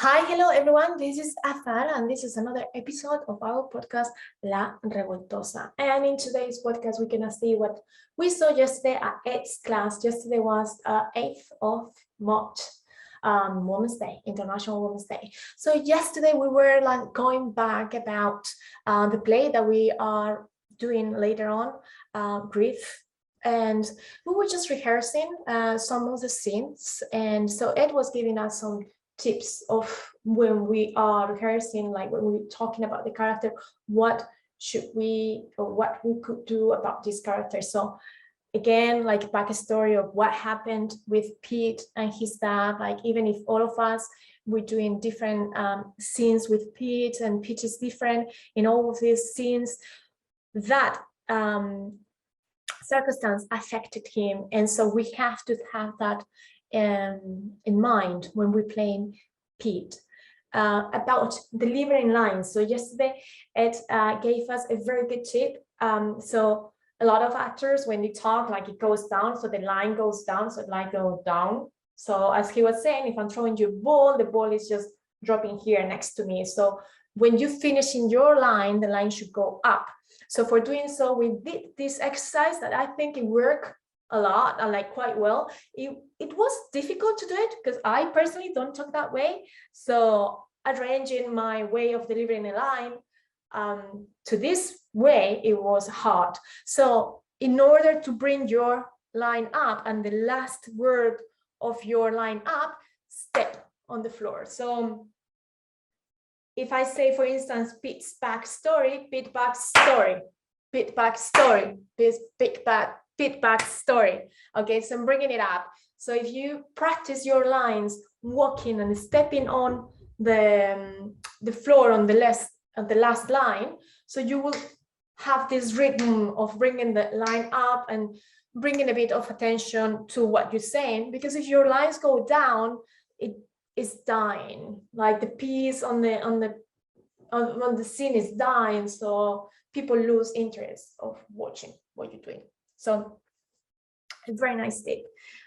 Hi, hello everyone. This is Afar, and this is another episode of our podcast, La Revoltosa. And in today's podcast, we're gonna see what we saw yesterday at Ed's class. Yesterday was 8th of March, Women's Day, International Women's Day. So yesterday we were like going back about the play that we are doing later on, Grief. And we were just rehearsing some of the scenes. And so Ed was giving us some tips of when we are rehearsing, like when we're talking about the character, what should we or what we could do about this character. So again, like backstory of what happened with Pete and his dad, like even if all of us we're doing different scenes with Pete, and Pete is different in all of these scenes, that circumstance affected him, and so we have to have that in mind when we're playing Pete. About delivering lines. So yesterday Ed gave us a very good tip. So a lot of actors, when they talk, like it goes down, so the line goes down, so the line goes down. So as he was saying, if I'm throwing you a ball, the ball is just dropping here next to me. So when you finish in your line, the line should go up. So for doing so, we did this exercise that I think it worked a lot, and like quite well. It was difficult to do it because I personally don't talk that way. So arranging my way of delivering a line to this way, it was hard. So in order to bring your line up and the last word of your line up, step on the floor. So if I say, for instance, Pete's backstory, Pete backstory, Pete backstory, Pete backstory. Okay, so I'm bringing it up. So if you practice your lines walking and stepping on the floor on the last line, so you will have this rhythm of bringing the line up and bringing a bit of attention to what you're saying, because if your lines go down, it is dying, like the piece on the scene is dying, so people lose interest of watching what you're doing. So a very nice tip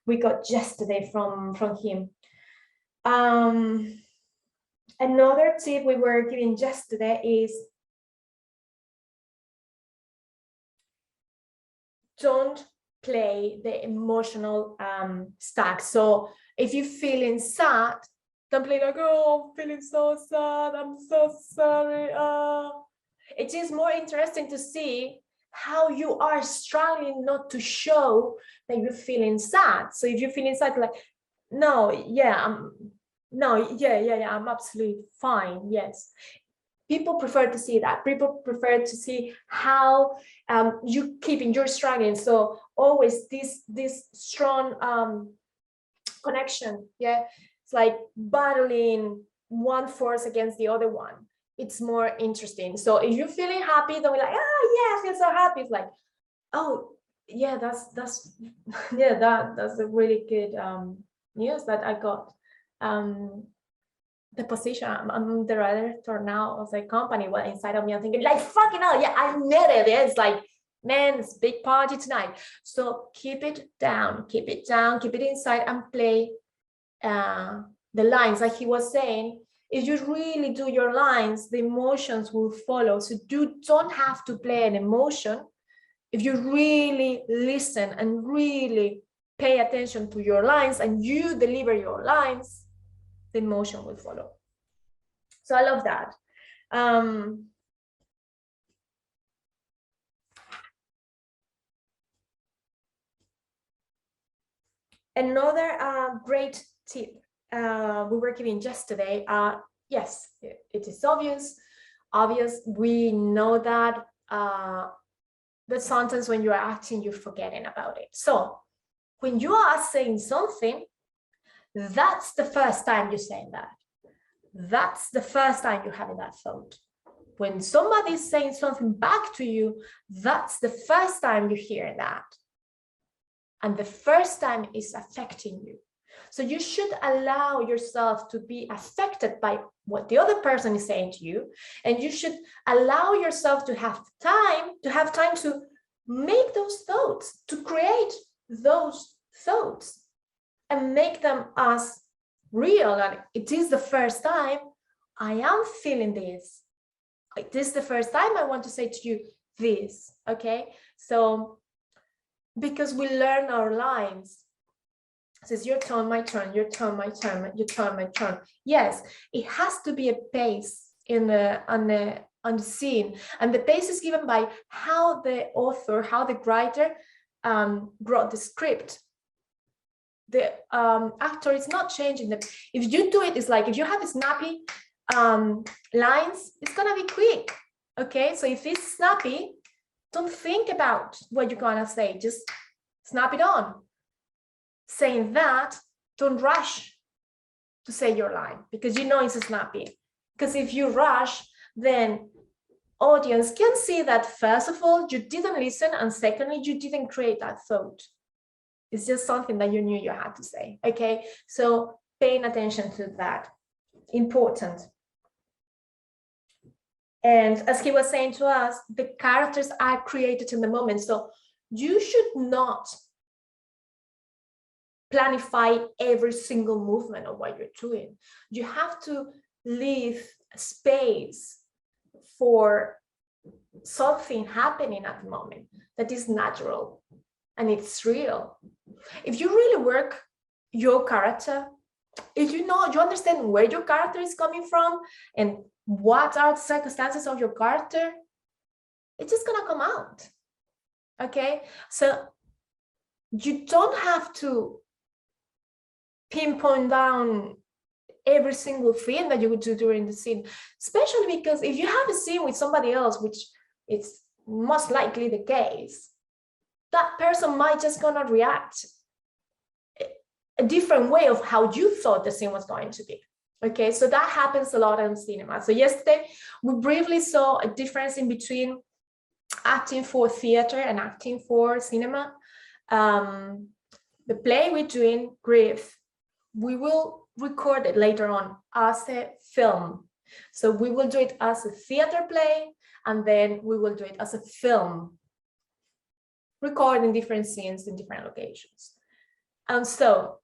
we got yesterday from him. Another tip we were giving yesterday is don't play the emotional stack. So if you're feeling sad, don't play like, oh, I'm feeling so sad, I'm so sorry. It is more interesting to see how you are struggling not to show that you're feeling sad. So if you're feeling sad, like, no, yeah, I'm absolutely fine. Yes. People prefer to see that. People prefer to see how you keeping your struggling. So always this strong connection. Yeah, it's like battling one force against the other one. It's more interesting. So if you're feeling happy, don't be like, oh yeah, I feel so happy. It's like, oh yeah, that's yeah, that's a really good news that I got. The position, I'm the director now of the company. Well, inside of me, I'm thinking like, fucking hell, yeah, I made it. It's like, man, it's big party tonight. So keep it down, keep it down, keep it inside, and play the lines. Like he was saying, if you really do your lines, the emotions will follow. So you don't have to play an emotion. If you really listen and really pay attention to your lines and you deliver your lines, the emotion will follow. So I love that. Another great tip we were giving yesterday. Yes, it is obvious. We know that the sentence, when you're acting, you're forgetting about it. So when you are saying something, that's the first time you're saying that. That's the first time you're having that thought. When somebody's saying something back to you, that's the first time you're hearing that. And the first time is affecting you. So you should allow yourself to be affected by what the other person is saying to you. And you should allow yourself to have time to make those thoughts, to create those thoughts and make them as real, and it is the first time I am feeling this. It is the first time I want to say to you this, okay? So, because we learn our lines. It says your turn, my turn, your turn, my turn, your turn, my turn. Yes, it has to be a pace on the scene, and the pace is given by how the author, how the writer wrote the script. The actor is not changing the. If you do it, it's like if you have a snappy lines, it's gonna be quick. Okay, so if it's snappy, don't think about what you're gonna say, just snap it on. Saying that, don't rush to say your line because you know it's snappy. Because if you rush, then audience can see that first of all, you didn't listen, and secondly, you didn't create that thought. It's just something that you knew you had to say, okay? So paying attention to that, important. And as he was saying to us, the characters are created in the moment. So you should not planify every single movement of what you're doing. You have to leave space for something happening at the moment that is natural and it's real. If you really work your character, if you understand where your character is coming from and what are the circumstances of your character, it's just gonna come out. Okay, so you don't have to pinpoint down every single thing that you would do during the scene, especially because if you have a scene with somebody else, which it's most likely the case, that person might just gonna react a different way of how you thought the scene was going to be. Okay, so that happens a lot in cinema. So yesterday we briefly saw a difference in between acting for theater and acting for cinema. The play we're doing, Grief, we will record it later on as a film. So we will do it as a theater play, and then we will do it as a film, recording different scenes in different locations. And so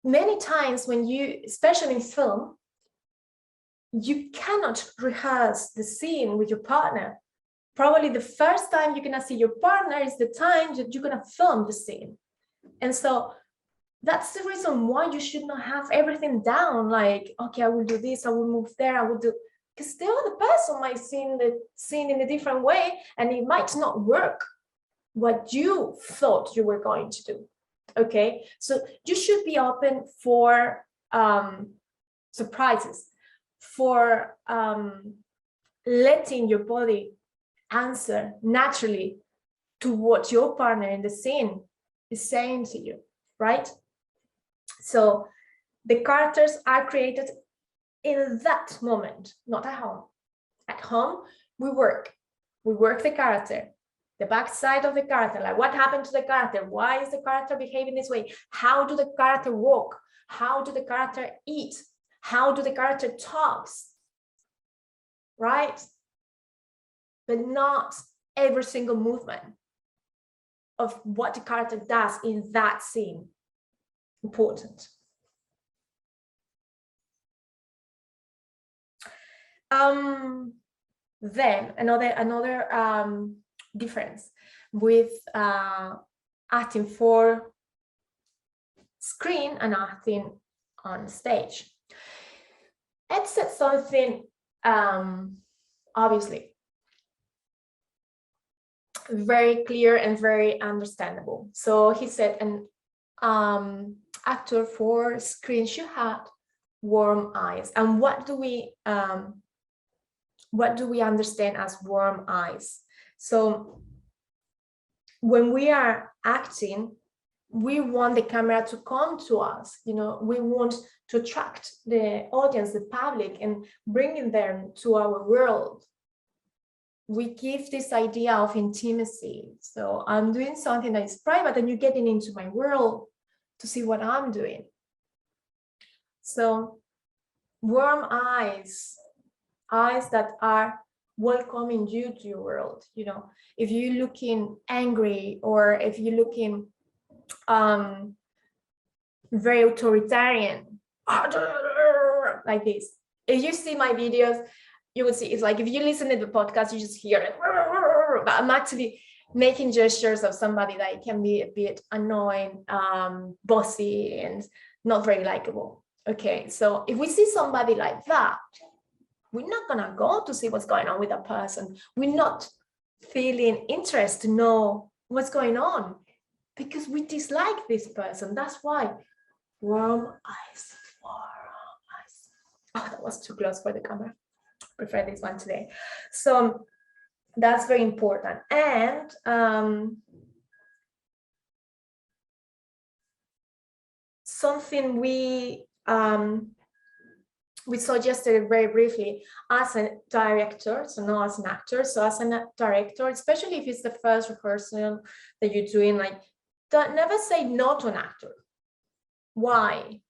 many times when you, especially in film, you cannot rehearse the scene with your partner. Probably the first time you're gonna see your partner is the time that you're gonna film the scene. And so that's the reason why you should not have everything down, like, okay, I will do this, I will move there, I will do, because the other person might see the scene in a different way, and it might not work what you thought you were going to do. Okay, so you should be open for surprises, for letting your body answer naturally to what your partner in the scene is saying to you, right? So the characters are created in that moment, not at home. At home, we work the character, the backside of the character, like what happened to the character, why is the character behaving this way, how do the character walk, how do the character eat, how do the character talks, right? But not every single movement of what the character does in that scene. Important. Then another difference with acting for screen and acting on stage. Ed said something obviously very clear and very understandable. So he said an actor for screen should have warm eyes. And what do we understand as warm eyes? So when we are acting, we want the camera to come to us, you know, we want to attract the audience, the public, and bringing them to our world. We give this idea of intimacy. So I'm doing something that is private and you're getting into my world to see what I'm doing. So warm eyes, eyes that are welcoming you to your world. You know, if you're looking angry or if you're looking very authoritarian, like this. If you see my videos, you will see it's like if you listen to the podcast, you just hear it. But I'm actually making gestures of somebody that can be a bit annoying, bossy, and not very likable. Okay, so if we see somebody like that, we're not gonna go to see what's going on with that person. We're not feeling interest to know what's going on because we dislike this person. That's why. Warm eyes, warm eyes. Oh, that was too close for the camera. I prefer this one today. So that's very important. And something we suggested very briefly as a director, so not as an actor. So as a director, especially if it's the first rehearsal that you're doing, like, don't never say no to an actor. Why?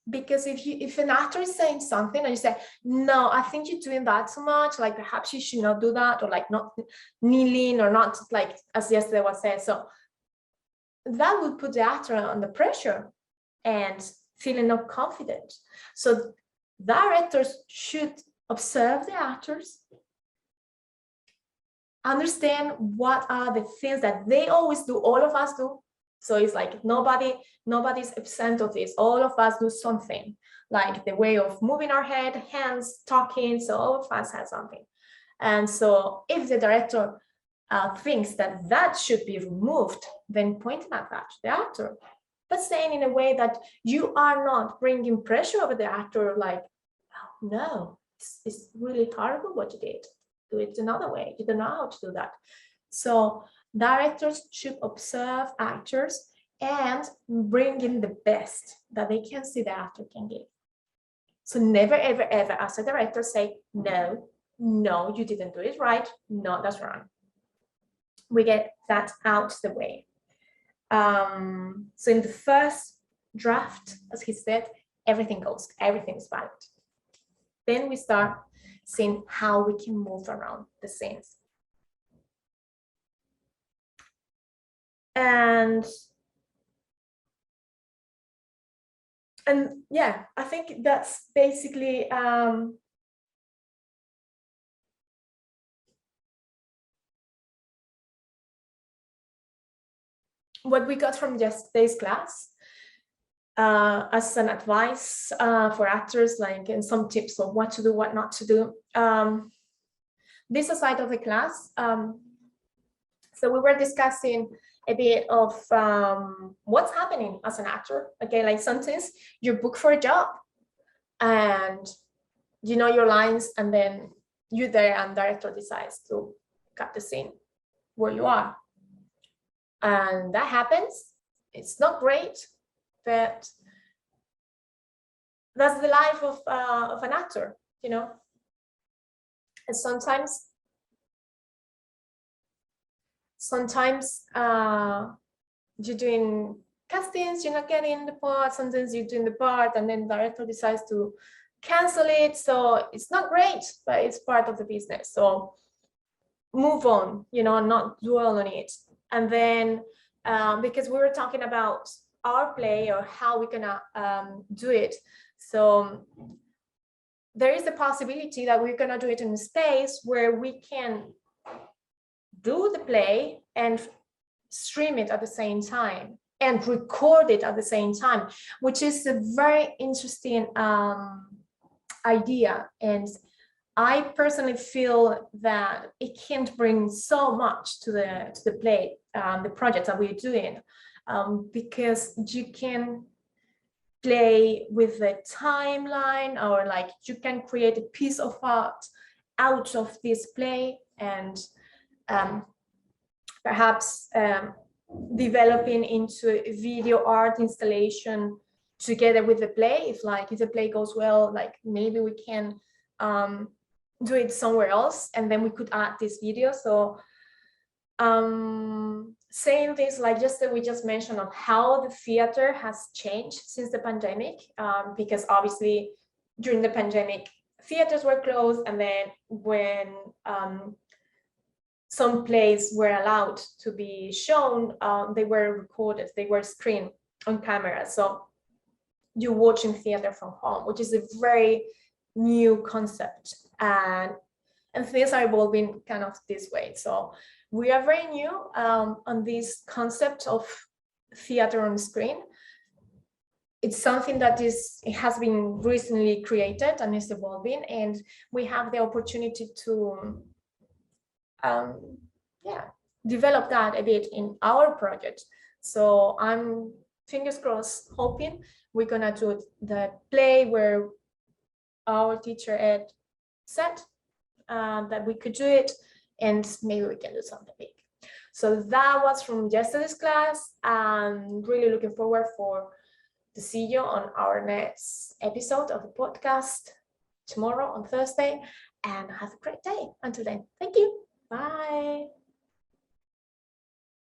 Because if an actor is saying something and you say, no, I think you're doing that too much, like perhaps you should not do that, or like not kneeling, or not, like as yesterday was said. So that would put the actor under pressure and feeling not confident. So directors should observe the actors, understand what are the things that they always do, all of us do. So it's like nobody's absent of this. All of us do something, like the way of moving our head, hands, talking. So all of us have something. And so if the director thinks that that should be removed, then pointing at that to the actor, but saying in a way that you are not bringing pressure over the actor, like, oh, no, it's really horrible what you did. Do it another way. You don't know how to do that. So directors should observe actors and bring in the best that they can see the actor can give. So never, ever, ever, as a director, say, no, you didn't do it right. No, that's wrong. We get that out the way. So in the first draft, as he said, everything goes, everything's valid. Then we start seeing how we can move around the scenes. And yeah, I think that's basically what we got from yesterday's class as an advice for actors, like, and some tips of what to do, what not to do. This aside of the class, so we were discussing a bit of what's happening as an actor. Okay, like sometimes you're booked for a job and you know your lines, and then you're there and director decides to cut the scene where you are. And that happens. It's not great, but that's the life of an actor, you know. And sometimes you're doing castings, you're not getting the part. Sometimes you're doing the part and then the director decides to cancel it. So it's not great, but it's part of the business. So move on, you know, not dwell on it. And then because we were talking about our play or how we're gonna do it. So there is a possibility that we're gonna do it in a space where we can do the play and stream it at the same time and record it at the same time, which is a very interesting idea. And I personally feel that it can bring so much to the play, the project that we're doing, because you can play with the timeline, or like you can create a piece of art out of this play, and perhaps developing into a video art installation together with the play. If the play goes well, like maybe we can do it somewhere else, and then we could add this video. So saying this, like just that we just mentioned of how the theater has changed since the pandemic, because obviously during the pandemic theaters were closed, and then when some plays were allowed to be shown, they were recorded, they were screened on camera. So you watching theater from home, which is a very new concept, and things are evolving kind of this way. So we are very new on this concept of theater on screen. It's something that it has been recently created and is evolving, and we have the opportunity to develop that a bit in our project. So I'm, fingers crossed, hoping we're gonna do the play where our teacher Ed said that we could do it, and maybe we can do something big. So that was from yesterday's class. I'm really looking forward to see you on our next episode of the podcast tomorrow on Thursday, and have a great day. Until then, thank you. Bye.